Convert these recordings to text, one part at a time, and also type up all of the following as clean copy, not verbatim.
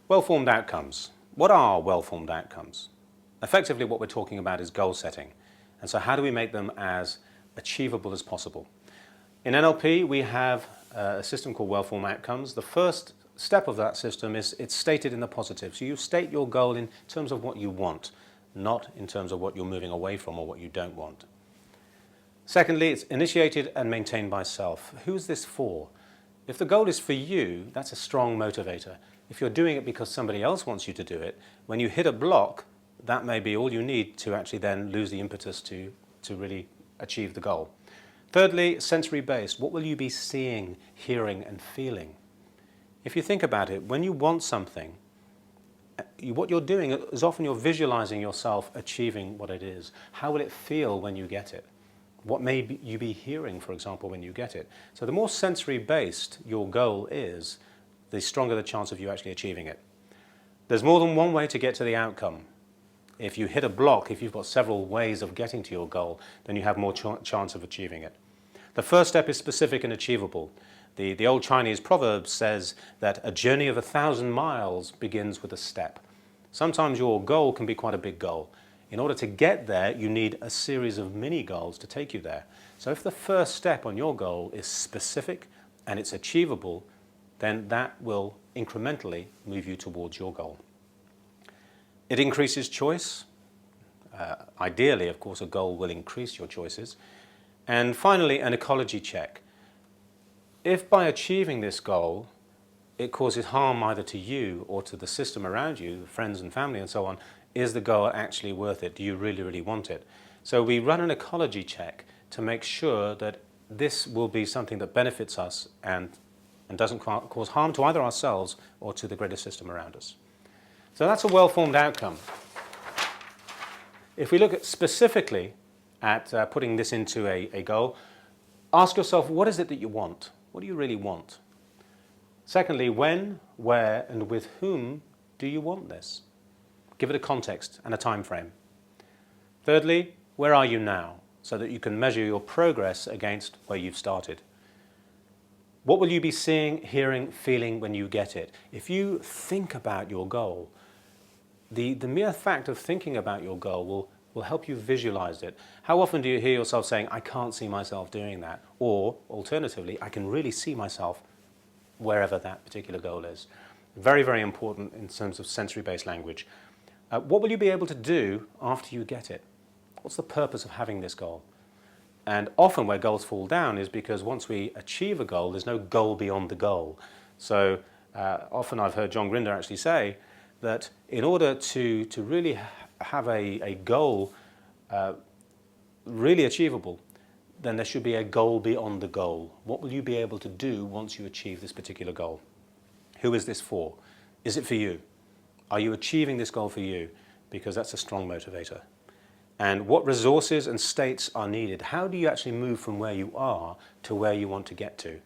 Well-formed outcomes. What are well-formed outcomes? Effectively, what we're talking about is goal setting. And so how do we make them as achievable as possible? In NLP, we have a system called well-formed outcomes. The first step of that system is it's stated in the positive. So you state your goal in terms of what you want, not in terms of what you're moving away from or what you don't want. Secondly, it's initiated and maintained by self. Who's this for? If the goal is for you, that's a strong motivator. If you're doing it because somebody else wants you to do it, when you hit a block, that may be all you need to actually then lose the impetus to really achieve the goal. Thirdly, sensory-based. What will you be seeing, hearing, and feeling? If you think about it, when you want something, what you're doing is often you're visualizing yourself achieving what it is. How will it feel when you get it? What may you be hearing, for example, when you get it? So the more sensory-based your goal is, the stronger the chance of you actually achieving it. There's more than one way to get to the outcome. If you hit a block, if you've got several ways of getting to your goal, then you have more chance of achieving it. The first step is specific and achievable. The old Chinese proverb says that a journey of 1,000 miles begins with a step. Sometimes your goal can be quite a big goal. In order to get there, you need a series of mini goals to take you there. So if the first step on your goal is specific and it's achievable, then that will incrementally move you towards your goal. It increases choice. Ideally, of course, a goal will increase your choices. And finally, an ecology check. If by achieving this goal, it causes harm either to you or to the system around you, friends and family and so on, is the goal actually worth it? Do you really, really want it? So we run an ecology check to make sure that this will be something that benefits us and doesn't cause harm to either ourselves or to the greater system around us. So that's a well-formed outcome. If we look specifically at putting this into a goal, ask yourself, what is it that you want? What do you really want? Secondly, when, where, and with whom do you want this? Give it a context and a time frame. Thirdly, where are you now, so that you can measure your progress against where you've started? What will you be seeing, hearing, feeling when you get it? If you think about your goal, the mere fact of thinking about your goal will help you visualize it. How often do you hear yourself saying, I can't see myself doing that? Or, alternatively, I can really see myself wherever that particular goal is. Very, very important in terms of sensory-based language. What will you be able to do after you get it? What's the purpose of having this goal? And often where goals fall down is because once we achieve a goal, there's no goal beyond the goal. So often I've heard John Grinder actually say that in order to really have a goal really achievable, then there should be a goal beyond the goal. What will you be able to do once you achieve this particular goal? Who is this for? Is it for you? Are you achieving this goal for you? Because that's a strong motivator. And what resources and states are needed? How do you actually move from where you are to where you want to get to?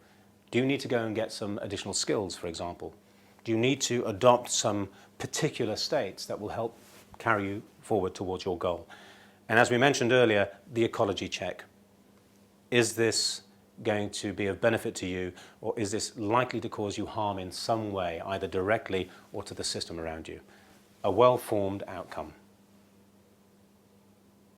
Do you need to go and get some additional skills, for example? Do you need to adopt some particular states that will help carry you forward towards your goal? And as we mentioned earlier, the ecology check. Is this going to be of benefit to you, or is this likely to cause you harm in some way, either directly or to the system around you? A well-formed outcome.